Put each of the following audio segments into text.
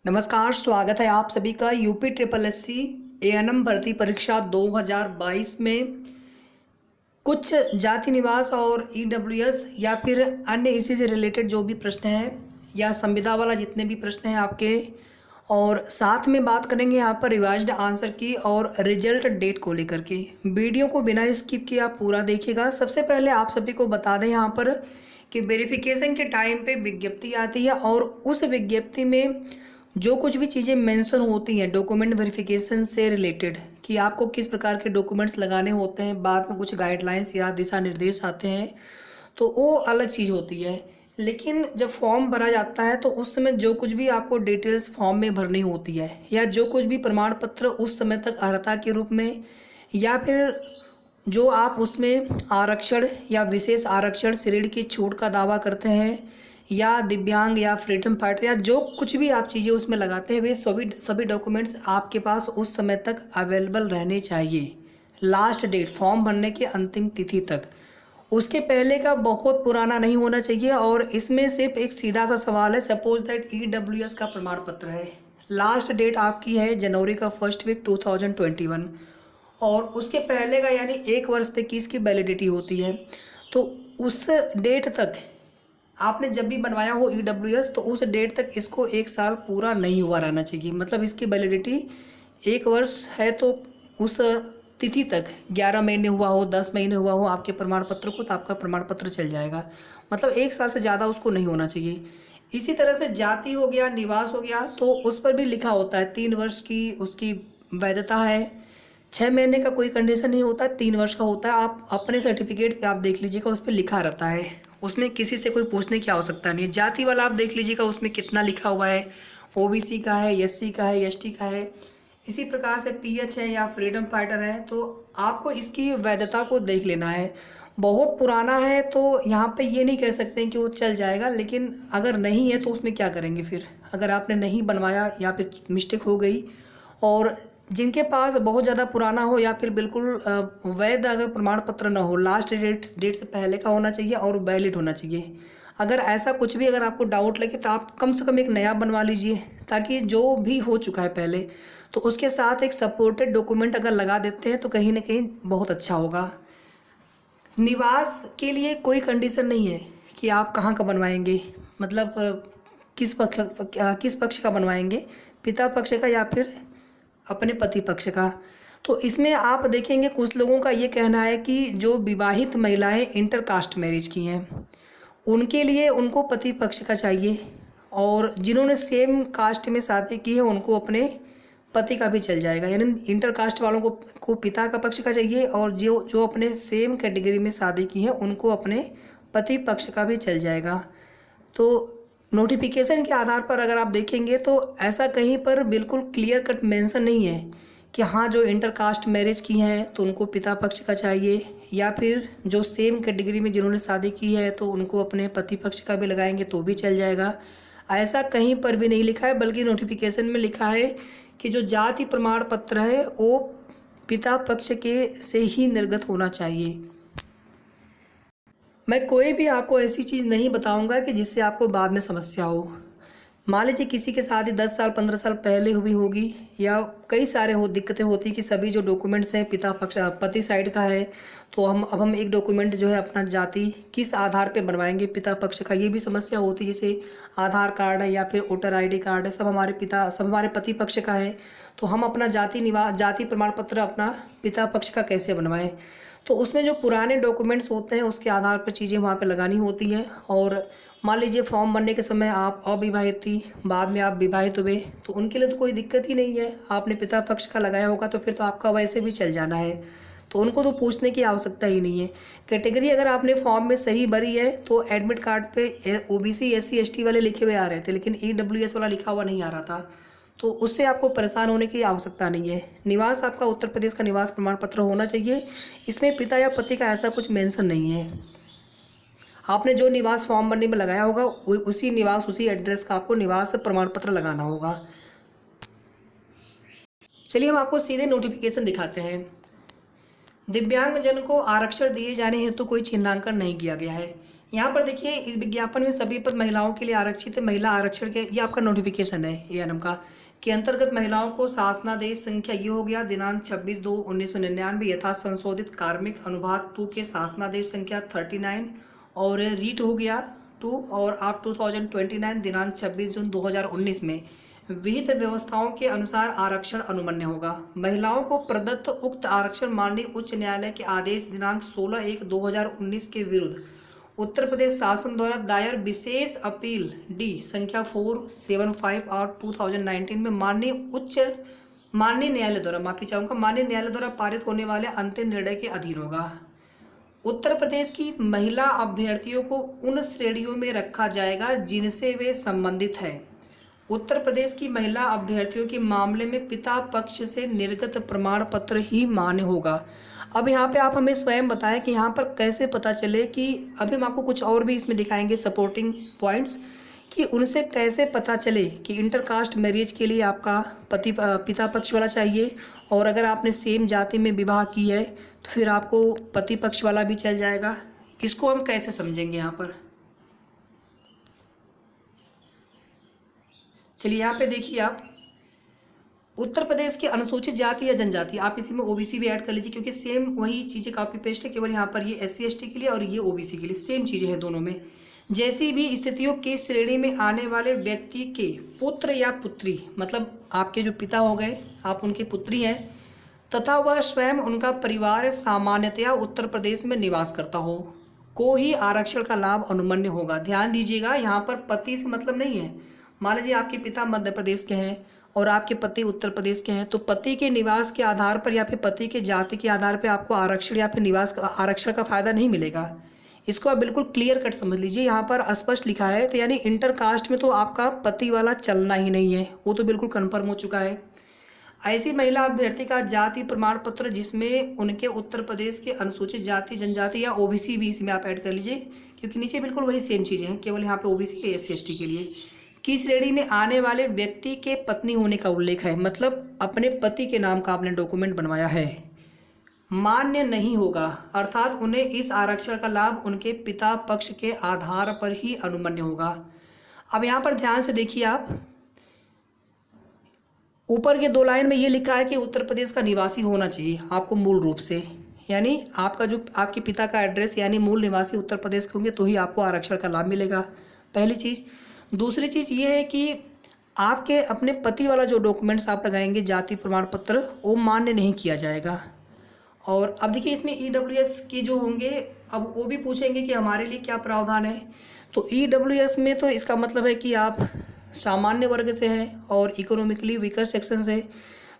नमस्कार, स्वागत है आप सभी का यूपी ट्रिपल एससी एएनएम भर्ती परीक्षा 2022 में कुछ जाति निवास और ईडब्ल्यूएस या फिर अन्य इसी से रिलेटेड जो भी प्रश्न हैं या संविदा वाला जितने भी प्रश्न हैं आपके, और साथ में बात करेंगे यहाँ पर रिवाइज्ड आंसर की और रिजल्ट डेट को लेकर के। वीडियो को बिना स्किप किए आप पूरा देखिएगा। सबसे पहले आप सभी को बता दें यहाँ पर कि वेरिफिकेशन के टाइम पे विज्ञप्ति आती है और उस विज्ञप्ति में जो कुछ भी चीज़ें मेंशन होती हैं डॉक्यूमेंट वेरिफिकेशन से रिलेटेड कि आपको किस प्रकार के डॉक्यूमेंट्स लगाने होते हैं, बाद में कुछ गाइडलाइंस या दिशा निर्देश आते हैं, तो वो अलग चीज़ होती है। लेकिन जब फॉर्म भरा जाता है तो उस समय जो कुछ भी आपको डिटेल्स फॉर्म में भरनी होती है या जो कुछ भी प्रमाण पत्र उस समय तक अर्हता के रूप में या फिर जो आप उसमें आरक्षण या विशेष आरक्षण श्रेणी की छूट का दावा करते हैं या दिव्यांग या फ्रीडम फाइटर या जो कुछ भी आप चीज़ें उसमें लगाते हैं, वे सभी डॉक्यूमेंट्स आपके पास उस समय तक अवेलेबल रहने चाहिए, लास्ट डेट फॉर्म भरने की अंतिम तिथि तक। उसके पहले का बहुत पुराना नहीं होना चाहिए। और इसमें सिर्फ एक सीधा सा सवाल है, सपोज दैट ईडब्ल्यूएस का प्रमाण पत्र है, लास्ट डेट आपकी है जनवरी का फर्स्ट वीक 2021 और उसके पहले का यानी 1 वर्ष तक की इसकी वैलिडिटी होती है। तो उस डेट तक आपने जब भी बनवाया हो ईडब्ल्यूएस तो उस डेट तक इसको 1 साल पूरा नहीं हुआ रहना चाहिए। मतलब इसकी वैलिडिटी 1 वर्ष है तो उस तिथि तक 11 महीने हुआ हो, 10 महीने हुआ हो आपके प्रमाण पत्र को, तो आपका प्रमाण पत्र चल जाएगा। मतलब 1 साल से ज़्यादा उसको नहीं होना चाहिए। इसी तरह से जाति हो गया, निवास हो गया, तो उस पर भी लिखा होता है 3 वर्ष की उसकी वैधता है। 6 महीने का कोई कंडीशन नहीं होता है, 3 वर्ष का होता है। आप अपने सर्टिफिकेट पे आप देख लीजिएगा, उस पर लिखा रहता है, उसमें किसी से कोई पूछने की आवश्यकता नहीं है। जाति वाला आप देख लीजिएगा, उसमें कितना लिखा हुआ है, ओबीसी का है, एससी का है, एसटी का है। इसी प्रकार से पीएच है या फ्रीडम फाइटर है, तो आपको इसकी वैधता को देख लेना है। बहुत पुराना है तो यहाँ पे ये नहीं कह सकते कि वो चल जाएगा, लेकिन अगर नहीं है तो उसमें क्या करेंगे फिर, अगर आपने नहीं बनवाया या फिर मिस्टेक हो गई। और जिनके पास बहुत ज़्यादा पुराना हो या फिर बिल्कुल वैध अगर प्रमाण पत्र ना हो, लास्ट डेट से पहले का होना चाहिए और वैलिड होना चाहिए। अगर ऐसा कुछ भी अगर आपको डाउट लगे तो आप कम से कम एक नया बनवा लीजिए, ताकि जो भी हो चुका है पहले तो उसके साथ एक सपोर्टेड डॉक्यूमेंट अगर लगा देते हैं तो कहीं ना कहीं बहुत अच्छा होगा। निवास के लिए कोई कंडीशन नहीं है कि आप कहाँ का बनवाएंगे, मतलब किस पक्ष का बनवाएंगे, पिता पक्ष का या फिर अपने पति पक्ष का। तो इसमें आप देखेंगे कुछ लोगों का ये कहना है कि जो विवाहित महिलाएं इंटर कास्ट मैरिज की हैं उनके लिए उनको पति पक्ष का चाहिए, और जिन्होंने सेम कास्ट में शादी की है उनको अपने पति का भी चल जाएगा। यानी इंटर कास्ट वालों को पिता का पक्ष का चाहिए, और जो जो अपने सेम कैटेगरी में शादी की है उनको अपने पति पक्ष का भी चल जाएगा। तो नोटिफिकेशन के आधार पर अगर आप देखेंगे तो ऐसा कहीं पर बिल्कुल क्लियर कट मेंशन नहीं है कि हाँ जो इंटर कास्ट मैरिज की हैं तो उनको पिता पक्ष का चाहिए, या फिर जो सेम कैटेगरी में जिन्होंने शादी की है तो उनको अपने पति पक्ष का भी लगाएंगे तो भी चल जाएगा। ऐसा कहीं पर भी नहीं लिखा है, बल्कि नोटिफिकेशन में लिखा है कि जो जाति प्रमाण पत्र है वो पिता पक्ष के से ही निर्गत होना चाहिए। मैं कोई भी आपको ऐसी चीज़ नहीं बताऊंगा कि जिससे आपको बाद में समस्या हो। मान लीजिए किसी के शादी 10 साल 15 साल पहले हुई होगी, या कई सारे दिक्कतें होती कि सभी जो डॉक्यूमेंट्स हैं पिता पक्ष पति साइड का है, तो हम एक डॉक्यूमेंट जो है अपना जाति किस आधार पे बनवाएंगे, पिता पक्ष का, ये भी समस्या होती है। जैसे आधार कार्ड है या फिर वोटर आईडी कार्ड है, सब हमारे पति पक्ष का है, तो हम अपना जाति प्रमाण पत्र अपना पिता पक्ष का कैसे बनवाएं। तो उसमें जो पुराने डॉक्यूमेंट्स होते हैं उसके आधार पर चीज़ें वहाँ पे लगानी होती हैं। और मान लीजिए फॉर्म भरने के समय आप अविवाहित थी, बाद में आप विवाहित हुए, तो उनके लिए तो कोई दिक्कत ही नहीं है, आपने पिता पक्ष का लगाया होगा तो फिर तो आपका वैसे भी चल जाना है, तो उनको तो पूछने की आवश्यकता ही नहीं है। कैटेगरी अगर आपने फॉर्म में सही भरी है तो एडमिट कार्ड पे ओबीसी एससी एसटी वाले लिखे हुए आ रहे थे, लेकिन ईडब्ल्यूएस वाला लिखा हुआ नहीं आ रहा था, तो उससे आपको परेशान होने की आवश्यकता नहीं है। निवास आपका उत्तर प्रदेश का निवास प्रमाण पत्र होना चाहिए, इसमें पिता या पति का ऐसा कुछ मेंशन नहीं है। आपने जो निवास फॉर्म भरने में लगाया होगा उसी निवास उसी एड्रेस का आपको निवास प्रमाण पत्र लगाना होगा। चलिए हम आपको सीधे नोटिफिकेशन दिखाते हैं। दिव्यांगजन को आरक्षण दिए जाने हेतु कोई चिन्हांकन नहीं किया गया है। यहाँ पर देखिए इस विज्ञापन में सभी पद महिलाओं के लिए आरक्षित है। महिला आरक्षण के ये आपका नोटिफिकेशन है एएनएम का के अंतर्गत महिलाओं को शासनादेश संख्या ये हो गया दिनांक 26/2/1999 यथा संशोधित कार्मिक अनुभाग 2 के शासनादेश संख्या 39 और रीट हो गया 2 और आप 2029 दिनांक 26 जून 2019 में विहित व्यवस्थाओं के अनुसार आरक्षण अनुमन्य होगा। महिलाओं को प्रदत्त उक्त आरक्षण माननीय उच्च न्यायालय के आदेश दिनांक 16/1/2019 के विरुद्ध उत्तर प्रदेश शासन द्वारा दायर विशेष अपील डी संख्या 475 और 2019 में माननीय न्यायालय द्वारा माननीय न्यायालय द्वारा पारित होने वाले अंतिम निर्णय के अधीन होगा। उत्तर प्रदेश की महिला अभ्यर्थियों को उन श्रेणियों में रखा जाएगा जिनसे वे संबंधित हैं। उत्तर प्रदेश की महिला अभ्यर्थियों के मामले में पिता पक्ष से निर्गत प्रमाण पत्र ही मान्य होगा। अब यहाँ पे आप हमें स्वयं बताएं कि यहाँ पर कैसे पता चले कि अभी हम आपको कुछ और भी इसमें दिखाएंगे सपोर्टिंग पॉइंट्स कि उनसे कैसे पता चले कि इंटरकास्ट मैरिज के लिए आपका पिता पक्ष वाला चाहिए और अगर आपने सेम जाति में विवाह की है तो फिर आपको पति पक्ष वाला भी चल जाएगा। इसको हम कैसे समझेंगे यहाँ पर, चलिए यहाँ पे देखिए आप उत्तर प्रदेश के अनुसूचित जाति या जनजाति, आप इसी में ओबीसी भी ऐड कर लीजिए क्योंकि सेम वही चीज़ें कॉपी पेस्ट है, केवल यहाँ पर ये एससी एसटी के लिए और ये ओबीसी के लिए सेम चीज़ें हैं दोनों में। जैसी भी स्थितियों की श्रेणी में आने वाले व्यक्ति के पुत्र या पुत्री, मतलब आपके जो पिता हो गए आप उनकी पुत्री हैं तथा वह स्वयं उनका परिवार सामान्यतया उत्तर प्रदेश में निवास करता हो को ही आरक्षण का लाभ अनुमन्य होगा। ध्यान दीजिएगा यहाँ पर पति से मतलब नहीं है। मान लीजिए आपके पिता मध्य प्रदेश के हैं और आपके पति उत्तर प्रदेश के हैं तो पति के निवास के आधार पर या फिर पति के जाति के आधार पर आपको आरक्षण या फिर निवास आरक्षण का फायदा नहीं मिलेगा। इसको आप बिल्कुल क्लियर कट समझ लीजिए, यहाँ पर स्पष्ट लिखा है तो यानी इंटर कास्ट में तो आपका पति वाला चलना ही नहीं है, वो तो बिल्कुल कन्फर्म हो चुका है। ऐसी महिला अभ्यर्थी का जाति प्रमाण पत्र जिसमें उनके उत्तर प्रदेश के अनुसूचित जाति जनजाति या ओबीसी भी इसमें आप ऐड कर लीजिए क्योंकि नीचे बिल्कुल वही सेम चीज़ें हैं, केवल यहाँ पे ओबीसी या एससी एसटी के लिए की श्रेणी में आने वाले व्यक्ति के पत्नी होने का उल्लेख है, मतलब अपने पति के नाम का आपने डॉक्यूमेंट बनवाया है, मान्य नहीं होगा। अर्थात उन्हें इस आरक्षण का लाभ उनके पिता पक्ष के आधार पर ही अनुमन्य होगा। अब यहाँ पर ध्यान से देखिए आप, ऊपर के 2 लाइन में ये लिखा है कि उत्तर प्रदेश का निवासी होना चाहिए आपको मूल रूप से, यानी आपका जो आपके पिता का एड्रेस यानी मूल निवासी उत्तर प्रदेश के होंगे तो ही आपको आरक्षण का लाभ मिलेगा, पहली चीज़। दूसरी चीज़ ये है कि आपके अपने पति वाला जो डॉक्यूमेंट्स आप लगाएंगे जाति प्रमाण पत्र वो मान्य नहीं किया जाएगा। और अब देखिए इसमें ईडब्ल्यूएस के जो होंगे अब वो भी पूछेंगे कि हमारे लिए क्या प्रावधान है। तो ईडब्ल्यूएस में तो इसका मतलब है कि आप सामान्य वर्ग से हैं और इकोनॉमिकली वीकर सेक्शन से,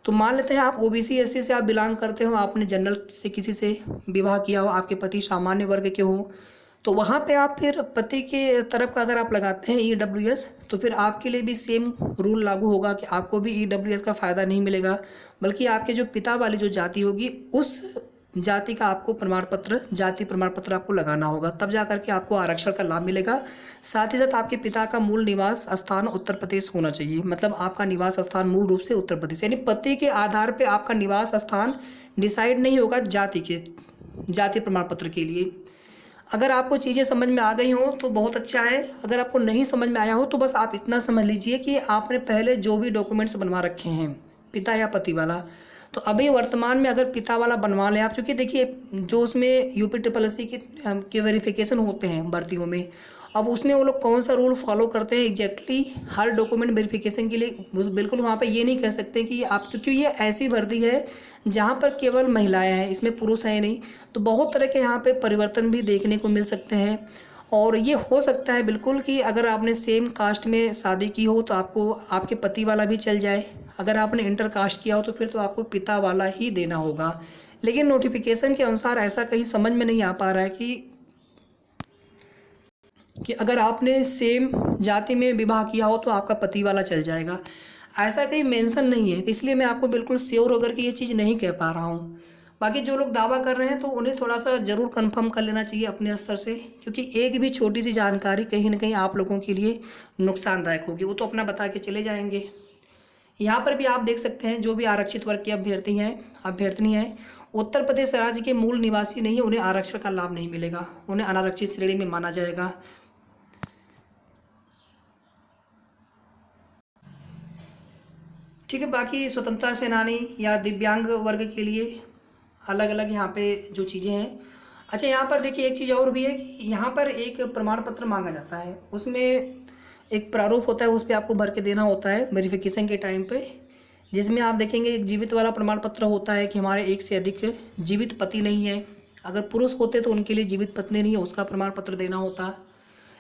तो मान लेते हैं आप ओबीसी एससी से आप बिलोंग करते हो, आपने जनरल से किसी से विवाह किया हो, आपके पति सामान्य वर्ग के हो, तो वहाँ पे आप फिर पति के तरफ का अगर आप लगाते हैं ईडब्ल्यूएस तो फिर आपके लिए भी सेम रूल लागू होगा कि आपको भी ईडब्ल्यूएस का फ़ायदा नहीं मिलेगा, बल्कि आपके जो पिता वाली जो जाति होगी उस जाति का आपको जाति प्रमाण पत्र आपको लगाना होगा, तब जा करके आपको आरक्षण का लाभ मिलेगा। साथ ही साथ आपके पिता का मूल निवास स्थान उत्तर प्रदेश होना चाहिए, मतलब आपका निवास स्थान मूल रूप से उत्तर प्रदेश, यानी पति के आधार पर आपका निवास स्थान डिसाइड नहीं होगा जाति प्रमाण पत्र के लिए। अगर आपको चीज़ें समझ में आ गई हो तो बहुत अच्छा है, अगर आपको नहीं समझ में आया हो तो बस आप इतना समझ लीजिए कि आपने पहले जो भी डॉक्यूमेंट्स बनवा रखे हैं पिता या पति वाला, तो अभी वर्तमान में अगर पिता वाला बनवा लें आप, क्योंकि देखिए जो उसमें यूपी ट्रिपल एस सी के वेरिफिकेशन होते हैं भर्तियों में, अब उसमें वो लोग कौन सा रूल फॉलो करते हैं एग्जैक्टली हर डॉक्यूमेंट वेरिफिकेशन के लिए, बिल्कुल वहाँ पे ये नहीं कह सकते कि आप, क्योंकि ये ऐसी भर्ती है जहाँ पर केवल महिलाएं हैं, इसमें पुरुष हैं नहीं, तो बहुत तरह के यहाँ पे परिवर्तन भी देखने को मिल सकते हैं। और ये हो सकता है बिल्कुल कि अगर आपने सेम कास्ट में शादी की हो तो आपको आपके पति वाला भी चल जाए, अगर आपने इंटर कास्ट किया हो तो फिर तो आपको पिता वाला ही देना होगा। लेकिन नोटिफिकेशन के अनुसार ऐसा कहीं समझ में नहीं आ पा रहा है कि अगर आपने सेम जाति में विवाह किया हो तो आपका पति वाला चल जाएगा, ऐसा कहीं मेंशन नहीं है, तो इसलिए मैं आपको बिल्कुल श्योर होकर के ये चीज़ नहीं कह पा रहा हूँ। बाकी जो लोग दावा कर रहे हैं तो उन्हें थोड़ा सा ज़रूर कंफर्म कर लेना चाहिए अपने स्तर से, क्योंकि एक भी छोटी सी जानकारी कहीं ना कहीं आप लोगों के लिए नुकसानदायक होगी, वो तो अपना बता के चले जाएंगे। यहाँ पर भी आप देख सकते हैं जो भी आरक्षित वर्ग के अभ्यर्थी हैं उत्तर प्रदेश राज्य के मूल निवासी नहीं है, उन्हें आरक्षण का लाभ नहीं मिलेगा, उन्हें अनारक्षित श्रेणी में माना जाएगा। ठीक है, बाकी स्वतंत्रता सेनानी या दिव्यांग वर्ग के लिए अलग अलग यहाँ पे जो चीज़ें हैं। अच्छा, यहाँ पर देखिए एक चीज़ और भी है कि यहाँ पर एक प्रमाण पत्र मांगा जाता है, उसमें एक प्रारूप होता है, उस पर आपको भर के देना होता है वेरिफिकेशन के टाइम पे, जिसमें आप देखेंगे एक जीवित वाला प्रमाण पत्र होता है कि हमारे एक से अधिक जीवित पति नहीं है, अगर पुरुष होते तो उनके लिए जीवित पत्नी नहीं है, उसका प्रमाण पत्र देना होता है।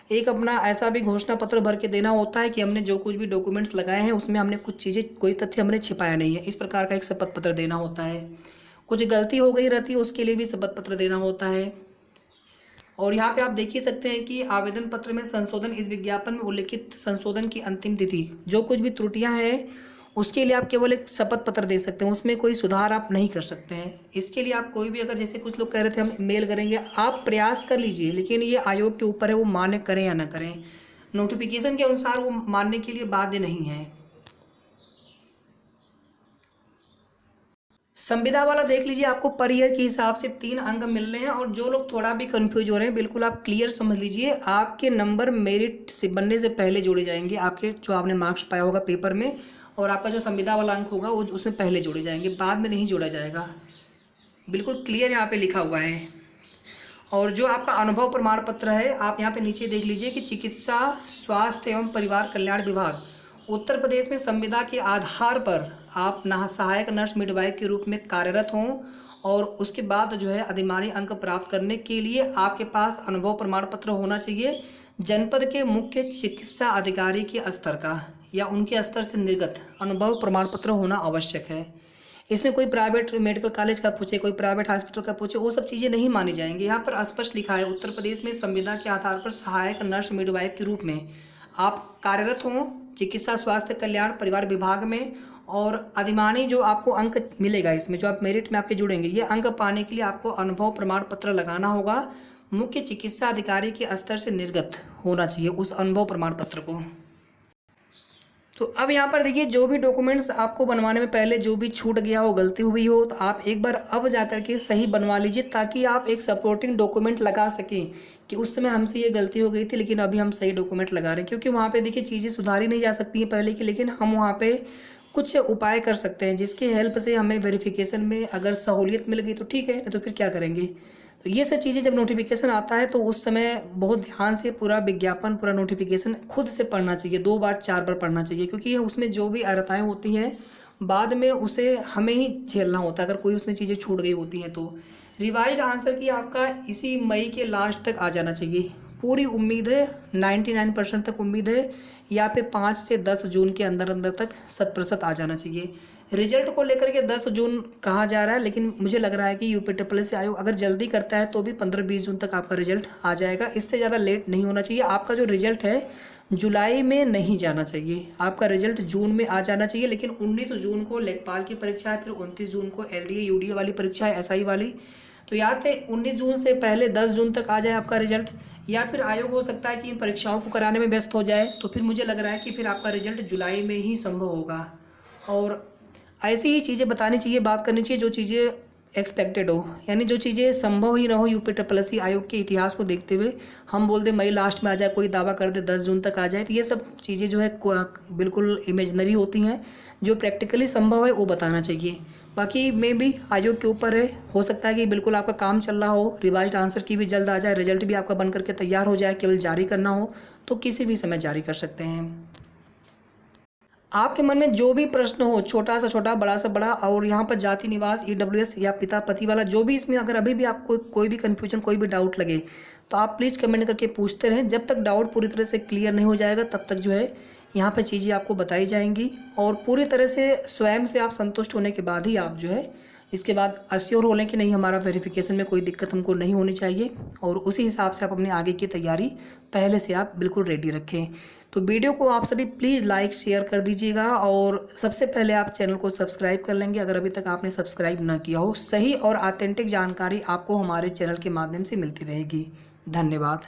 एक अपना ऐसा भी घोषणा पत्र भर के देना होता है कि हमने जो कुछ भी डॉक्यूमेंट्स लगाए हैं उसमें हमने कुछ चीज़ें, कोई तथ्य हमने छिपाया नहीं है, इस प्रकार का एक शपथ पत्र देना होता है। कुछ गलती हो गई रहती है उसके लिए भी शपथ पत्र देना होता है। और यहाँ पे आप देख ही सकते हैं कि आवेदन पत्र में संशोधन, इस विज्ञापन में उल्लिखित संशोधन की अंतिम तिथि, जो कुछ भी त्रुटियां हैं उसके लिए आप केवल एक शपथ पत्र दे सकते हैं, उसमें कोई सुधार आप नहीं कर सकते हैं। इसके लिए आप कोई भी, अगर जैसे कुछ लोग कह रहे थे हम मेल करेंगे, आप प्रयास कर लीजिए, लेकिन ये आयोग के ऊपर है वो मान्य करें या ना करें। नोटिफिकेशन के अनुसार वो मानने के लिए बाध्य नहीं है। संविदा वाला देख लीजिए, आपको पर ईयर के हिसाब से 3 अंक मिल रहे हैं। और जो लोग थोड़ा भी कंफ्यूज हो रहे हैं, बिल्कुल आप क्लियर समझ लीजिए, आपके नंबर मेरिट से बनने से पहले जोड़े जाएंगे, आपके जो आपने मार्क्स पाया होगा पेपर में, और आपका जो संविदा वाला अंक होगा वो उसमें पहले जोड़े जाएंगे, बाद में नहीं जोड़ा जाएगा। बिल्कुल क्लियर यहाँ पे लिखा हुआ है। और जो आपका अनुभव प्रमाण पत्र है, आप यहाँ पे नीचे देख लीजिए कि चिकित्सा स्वास्थ्य एवं परिवार कल्याण विभाग उत्तर प्रदेश में संविदा के आधार पर आप सहायक नर्स मिडवाइफ के रूप में कार्यरत हों, और उसके बाद जो है अधिमानी अंक प्राप्त करने के लिए आपके पास अनुभव प्रमाण पत्र होना चाहिए जनपद के मुख्य चिकित्सा अधिकारी के स्तर का या उनके स्तर से निर्गत अनुभव प्रमाण पत्र होना आवश्यक है। इसमें कोई प्राइवेट मेडिकल कॉलेज का पूछे, कोई प्राइवेट हॉस्पिटल का पूछे, वो सब चीज़ें नहीं मानी जाएंगी। यहाँ पर स्पष्ट लिखा है उत्तर प्रदेश में संविदा के आधार पर सहायक नर्स मिडवाइफ के रूप में आप कार्यरत हों चिकित्सा स्वास्थ्य कल्याण परिवार विभाग में, और अधिमानी जो आपको अंक मिलेगा इसमें, जो आप मेरिट में आपके जुड़ेंगे, ये अंक पाने के लिए आपको अनुभव प्रमाण पत्र लगाना होगा। मुख्य चिकित्सा अधिकारी के स्तर से निर्गत होना चाहिए उस अनुभव प्रमाण पत्र को। तो अब यहाँ पर देखिए, जो भी डॉक्यूमेंट्स आपको बनवाने में पहले जो भी छूट गया हो, गलती हुई हो, तो आप एक बार अब जा कर के सही बनवा लीजिए, ताकि आप एक सपोर्टिंग डॉक्यूमेंट लगा सकें कि उस समय हमसे ये गलती हो गई थी लेकिन अभी हम सही डॉक्यूमेंट लगा रहे हैं। क्योंकि वहाँ पे देखिए चीज़ें सुधारी नहीं जा सकती हैं पहले की, लेकिन हम वहाँ पे कुछ उपाय कर सकते हैं जिसकी हेल्प से हमें वेरिफिकेशन में अगर सहूलियत मिल गई तो ठीक है, तो फिर क्या करेंगे। तो ये सब चीज़ें जब नोटिफिकेशन आता है तो उस समय बहुत ध्यान से पूरा विज्ञापन, पूरा नोटिफिकेशन खुद से पढ़ना चाहिए, 2 बार 4 बार पढ़ना चाहिए, क्योंकि उसमें जो भी अर्हताएँ होती हैं बाद में उसे हमें ही झेलना होता है अगर कोई उसमें चीज़ें छूट गई होती हैं। तो रिवाइज आंसर की आपका इसी मई के लास्ट तक आ जाना चाहिए, पूरी उम्मीद है, 99% तक उम्मीद है, या फिर 5 से 10 जून के अंदर अंदर तक 100% आ जाना चाहिए। रिजल्ट को लेकर के 10 जून कहा जा रहा है, लेकिन मुझे लग रहा है कि यूपीट्रिपलएससी आयोग अगर जल्दी करता है तो भी 15-20 जून तक आपका रिजल्ट आ जाएगा। इससे ज़्यादा लेट नहीं होना चाहिए। आपका जो रिजल्ट है जुलाई में नहीं जाना चाहिए, आपका रिजल्ट जून में आ जाना चाहिए। लेकिन 19 जून को लेखपाल की परीक्षा है, फिर 29 जून को LDA UDA वाली परीक्षा है, SI वाली। तो याद है 19 जून से पहले 10 जून तक आ जाए आपका रिजल्ट, या फिर आयोग हो सकता है कि इन परीक्षाओं को कराने में व्यस्त हो जाए, तो फिर मुझे लग रहा है कि फिर आपका रिजल्ट जुलाई में ही संभव होगा। और ऐसी ही चीज़ें बतानी चाहिए, बात करनी चाहिए जो चीज़ें एक्सपेक्टेड हो, यानी जो चीज़ें संभव ही ना हो। यूपीट्रिपलएससी आयोग के इतिहास को देखते हुए हम बोल दे मई लास्ट में आ जाए, कोई दावा कर दे 10 जून तक आ जाए, तो ये सब चीज़ें जो है बिल्कुल इमेजनरी होती हैं। जो प्रैक्टिकली संभव है वो बताना चाहिए। बाकी में भी आयोग के ऊपर है, हो सकता है कि बिल्कुल आपका काम चल रहा हो, रिवाइज्ड आंसर की भी जल्द आ जाए, रिजल्ट भी आपका बन करके तैयार हो जाए, केवल जारी करना हो तो किसी भी समय जारी कर सकते हैं। आपके मन में जो भी प्रश्न हो, छोटा सा छोटा, बड़ा सा बड़ा, और यहाँ पर जाति निवास, EWS या पिता पति वाला, जो भी इसमें अगर अभी भी आपको कोई भी कन्फ्यूजन, कोई भी डाउट लगे तो आप प्लीज़ कमेंट करके पूछते रहें। जब तक डाउट पूरी तरह से क्लियर नहीं हो जाएगा तब तक जो है यहाँ पर चीज़ें आपको बताई जाएंगी, और पूरी तरह से स्वयं से आप संतुष्ट होने के बाद ही आप जो है इसके बाद अश्योर हो लें कि नहीं हमारा वेरिफिकेशन में कोई दिक्कत हमको नहीं होनी चाहिए, और उसी हिसाब से आप अपने आगे की तैयारी पहले से आप बिल्कुल रेडी रखें। तो वीडियो को आप सभी प्लीज़ लाइक शेयर कर दीजिएगा, और सबसे पहले आप चैनल को सब्सक्राइब कर लेंगे अगर अभी तक आपने सब्सक्राइब ना किया हो। सही और ऑथेंटिक जानकारी आपको हमारे चैनल के माध्यम से मिलती रहेगी। धन्यवाद।